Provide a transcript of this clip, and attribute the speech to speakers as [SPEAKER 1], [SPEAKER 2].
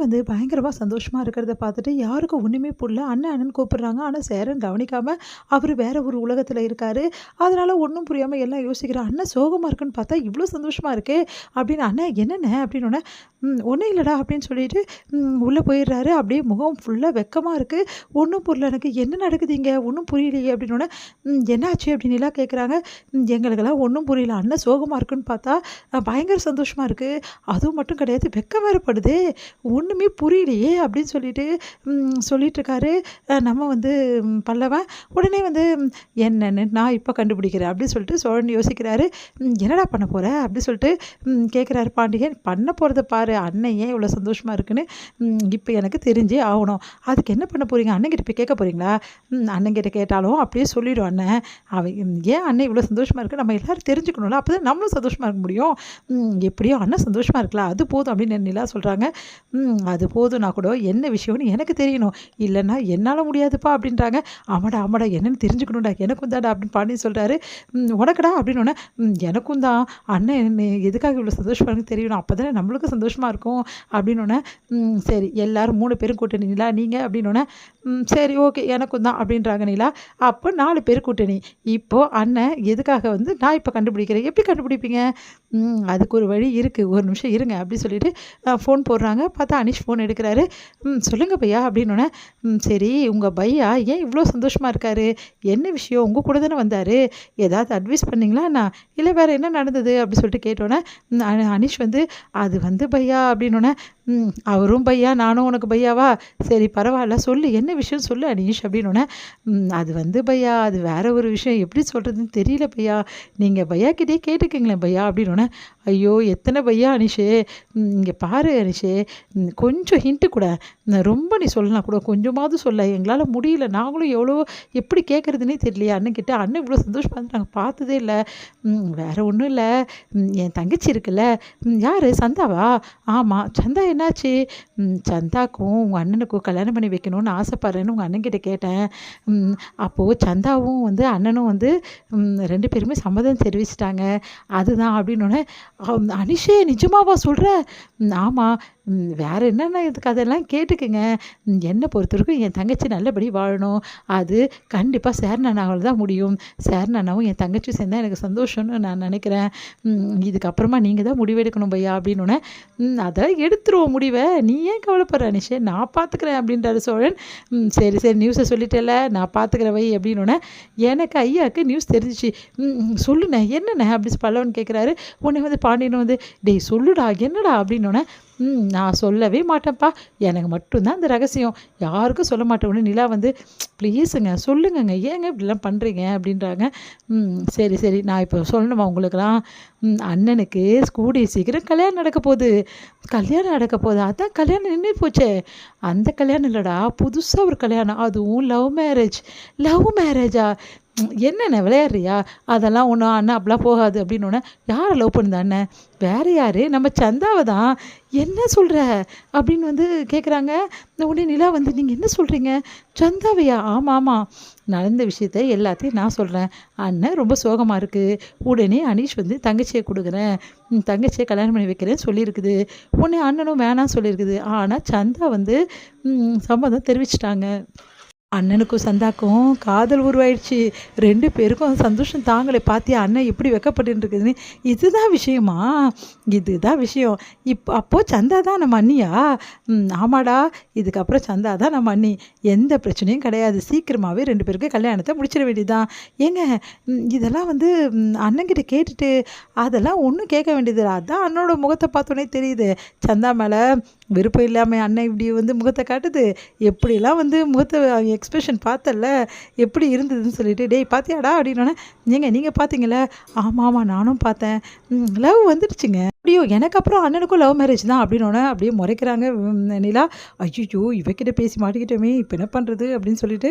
[SPEAKER 1] வந்து பயங்கரமாக சந்தோஷமாக இருக்கிறத பார்த்துட்டு யாருக்கும் ஒன்றுமே புரியல. அண்ணன் அண்ணன் கூப்பிடுறாங்க. ஆனால் சேரன் கவனிக்காமல் அவர் வேற ஒரு உலகத்தில் இருக்கார். அதனால் ஒன்றும் புரியாமல் எல்லாம் யோசிக்கிறார். அண்ணன் சோகமாக இருக்குன்னு பார்த்தா இவ்வளோ சந்தோஷமாக இருக்கே அப்படின்னு. அண்ணன் என்னண்ணே அப்படின்னோடனே ஒன்றும் இல்லைடா அப்படின்னு சொல்லிட்டு உள்ளே போயிடுறாரு. அப்படியே முகம் ஃபுல்லாக வெக்கமாக இருக்குது. ஒன்றும் புரியல எனக்கு, என்ன நடக்குது இங்கே ஒன்றும் புரியலையே அப்படின்னோடனே என்னாச்சு அப்படின்னு எல்லாம் கேட்குறாங்க. எங்களுக்கெல்லாம் ஒன்றும் புரியல. அண்ணன் சோகமாக இருக்குன்னு பார்த்தா பயங்கர சந்தோஷமாக இருக்குது. அதுவும் மட்டும் கிடையாது, வெக்கம் வேறுபடுதே, ஒன்றுமே புரியலையே அப்படின்னு சொல்லிட்டுருக்காரு நம்ம வந்து பல்லவன். உடனே வந்து என்னன்னு நான் இப்போ கண்டுபிடிக்கிறேன் அப்படின்னு சொல்லிட்டு சோழன் யோசிக்கிறாரு. என்னடா பண்ண போகிற அப்படின்னு சொல்லிட்டு கேட்குறாரு பாண்டியன். பண்ண போகிறத பாரு, அண்ணன் ஏன் இவ்வளோ சந்தோஷமாக இருக்குன்னு இப்போ எனக்கு தெரிஞ்சே ஆகணும். அதுக்கு என்ன பண்ண போகிறீங்க, அண்ணன்கிட்ட போய் கேட்க போகிறீங்களா? அண்ணன்கிட்ட கேட்டாலும் அப்படியே சொல்லிவிடும் அண்ணன். ஏன் அண்ணன் இவ்வளோ சந்தோஷமாக இருக்குது நம்ம எல்லோரும் தெரிஞ்சுக்கணும்ல, அப்போ தான் நம்மளும் சந்தோஷமாக இருக்க முடியும். எப்படியோ அண்ணன் சந்தோஷமாக இருக்கலாம், அது போதும் அப்படின்னு நிலா சொல்கிறாங்க. அது போதும்னா கூட என்ன விஷயம்னு எனக்கு தெரியணும், இல்லைன்னா என்னால் முடியாதுப்பா அப்படின்றாங்க. ஆமாடா என்னென்னு தெரிஞ்சுக்கணும்டா, எனக்கும் தான்டா அப்படின்னு பாண்டியன் சொல்கிறாரு. உனக்குடா அப்படின்னோடனே எனக்கும் தான் அண்ணன் என்ன எதுக்காக இவ்வளோ சந்தோஷமாக இருக்குன்னு தெரியணும், அப்போ தானே நம்மளுக்கும் சந்தோஷமாக இருக்கும் அப்படின்னோடனே சரி எல்லாரும் 3 பேரும் கூட்டணி நிலா நீங்கள் அப்படின்னோடனே சரி ஓகே எனக்கும் தான் அப்படின்றாங்க நிலா. அப்போ 4 பேர் கூட்டணி. இப்போது அண்ணன் எதுக்காக வந்து நான் இப்போ கண்டுபிடிக்கிறேன். எப்படி கண்டுபிடிப்பீங்க? அதுக்கு ஒரு வழி இருக்குது, ஒரு நிமிஷம் இருங்க அப்படின்னு சொல்லிட்டு ஃபோன் போடுறாங்க. பார்த்தா அனீஷ் ஃபோன் எடுக்கிறாரு. சொல்லுங்கள் பையா அப்படின்னோடனே சரி உங்கள் பையா ஏன் இவ்வளோ சந்தோஷமாக இருக்காரு, என்ன விஷயம், உங்கள் கூட தானே வந்தார், ஏதாவது அட்வைஸ் பண்ணிங்களா நான், இல்லை வேறு என்ன நடந்தது அப்படி சொல்லிட்டு கேட்டோன்னே அனீஷ் வந்து அது வந்து பையா அப்படின்னோடனே அவரும் பையா நானும் உனக்கு பையாவா, சரி பரவாயில்ல சொல்லு என்ன விஷயம் சொல்லு அனீஷ் அப்படின்னோடனே அது வந்து பையா அது வேற ஒரு விஷயம், எப்படி சொல்கிறதுன்னு தெரியல பையா, நீங்கள் பையா கிட்டே கேட்டுக்கங்களேன் பையா அப்படின்னோடனே ஐயோ எத்தனை பையா அனிஷே, இங்கே பாரு அனிஷே கொஞ்சம் ஹிண்ட்டு கூட, ரொம்ப நீ சொல்லலாம் கூட, கொஞ்சமாவது சொல்ல, எங்களால் முடியல, நாங்களும் எப்படி கேட்குறதுனே தெரியலையா அண்ணன்கிட்ட, அண்ணன் இவ்வளோ சந்தோஷமாக இருந்து நாங்கள் பார்த்ததே இல்லை, வேறு ஒன்றும் இல்லை, என் தங்கச்சி இருக்குல்ல, யார் சந்தாவா, ஆமாம் சந்தா என்னாச்சு, சந்தாக்கும் உங்கள் அண்ணனுக்கும் கல்யாணம் பண்ணி வைக்கணும்னு ஆசைப்பட்றேன்னு உங்கள் அண்ணன்கிட்ட கேட்டேன், அப்போது சந்தாவும் வந்து அண்ணனும் வந்து 2 பேருமே சம்மதம் தெரிவிச்சிட்டாங்க, அதுதான் அப்படின்னோடனே அனிஷே நிஜமாவா சொல்கிற, ஆமாம் வேறு என்னென்ன இதுக்கு அதெல்லாம் கேட்டுக்குங்க, என்னை பொறுத்தவரைக்கும் என் தங்கச்சி நல்லபடி வாழணும், அது கண்டிப்பாக சேரனாவில் தான் முடியும், சேரனாவும் என் தங்கச்சி சேர்ந்தால் எனக்கு சந்தோஷம்னு நான் நினைக்கிறேன், இதுக்கப்புறமா நீங்கள் தான் முடிவெடுக்கணும் பையா அப்படின்னோடனே அதெல்லாம் எடுத்துருவோம் முடிவை, நீ ஏன் கவலைப்படுற அனிஷே, நான் பார்த்துக்கிறேன் அப்படின்றாரு சோழன். சரி நியூஸை சொல்லிட்டேல நான் பார்த்துக்கிறேன் வை அப்படின்னோடனே எனக்கு ஐயாவுக்கு நியூஸ் தெரிஞ்சிச்சு, சொல்லுண்ணே என்னண்ணே அப்படி பல்லவன் கேட்குறாரு. உடனே வந்து பாண்டியனும் வந்து டேய் சொல்லுடா என்னடா அப்படின்னோடனே நான் சொல்லவே மாட்டேன்ப்பா, எனக்கு மட்டும்தான் அந்த ரகசியம், யாருக்கும் சொல்ல மாட்டேன். உடனே நிலா வந்து ப்ளீஸுங்க சொல்லுங்கங்க, ஏங்க இப்படிலாம் பண்ணுறீங்க அப்படின்றாங்க. சரி நான் இப்போ சொல்லணுமா உங்களுக்கெல்லாம், அண்ணனுக்கு கூடிய சீக்கிரம் கல்யாணம் நடக்க போகுது, அதான் கல்யாணம் நின்று போச்சே, அந்த கல்யாணம் இல்லைடா புதுசாக ஒரு கல்யாணம், அதுவும் லவ் மேரேஜா, என்னென்ன விளையாடுறியா, அதெல்லாம் ஒன்றும் அண்ணன் அப்படிலாம் போகாது அப்படின்னோடனே யாரை லவ் பண்ணுதா அண்ணன், வேறு யார் நம்ம சந்தாவை தான், என்ன சொல்கிற அப்படின்னு வந்து கேட்குறாங்க. உடனே நிலா வந்து நீங்கள் என்ன சொல்கிறீங்க, சந்தாவையா, ஆமாம் நடந்த விஷயத்த எல்லாத்தையும் நான் சொல்கிறேன், அண்ணன் ரொம்ப சோகமாக இருக்குது, உடனே அனீஷ் வந்து தங்கச்சியை கொடுக்குறேன், தங்கச்சியை கல்யாணம் பண்ணி வைக்கிறேன்னு சொல்லியிருக்குது, உடனே அண்ணனும் வேணான்னு சொல்லியிருக்குது, ஆனால் சந்தா வந்து சம்மதம் தெரிவிச்சிட்டாங்க. அண்ணனுக்கும் சந்தாக்கும் காதல் உருவாயிடுச்சு, 2 பேருக்கும் சந்தோஷம் தாங்களே, பார்த்தியா அண்ணன் எப்படி வெக்கப்பட்டுருக்குதுன்னு, இதுதான் விஷயம். அப்போது சந்தா தான் நம்ம அண்ணியா, ஆமாடா இதுக்கப்புறம் சந்தா தான் நம்ம அண்ணி, எந்த பிரச்சனையும் கிடையாது, சீக்கிரமாகவே 2 பேருக்கு கல்யாணத்தை முடிச்சிட வேண்டியதுதான். ஏங்க இதெல்லாம் வந்து அண்ணன்கிட்ட கேட்டுட்டு அதெல்லாம் ஒன்றும் கேட்க வேண்டியது, அதான் அண்ணனோட முகத்தை பார்த்தோன்னே தெரியுது, சந்தா மேலே விருப்பம் இல்லாமல் அண்ணன் இப்படி வந்து முகத்தை காட்டுது, எப்படிலாம் வந்து முகத்தை எக்ஸ்பிரஷன் பார்த்தல எப்படி இருந்ததுன்னு சொல்லிட்டு டேய் பார்த்தியாடா அப்படின்னோடனே நீங்கள் பார்த்தீங்களா, ஆமாம் நானும் பார்த்தேன், லவ் வந்துடுச்சுங்க அப்படியோ, எனக்கு அப்புறம் அண்ணனுக்கும் லவ் மேரேஜ் தான் அப்படின்னோடனே அப்படியே முறைக்கிறாங்க நிலா. ஐயோ இவக்கிட்ட பேசி மாட்டிக்கிட்டோமே இப்போ என்ன பண்ணுறது அப்படின்னு சொல்லிட்டு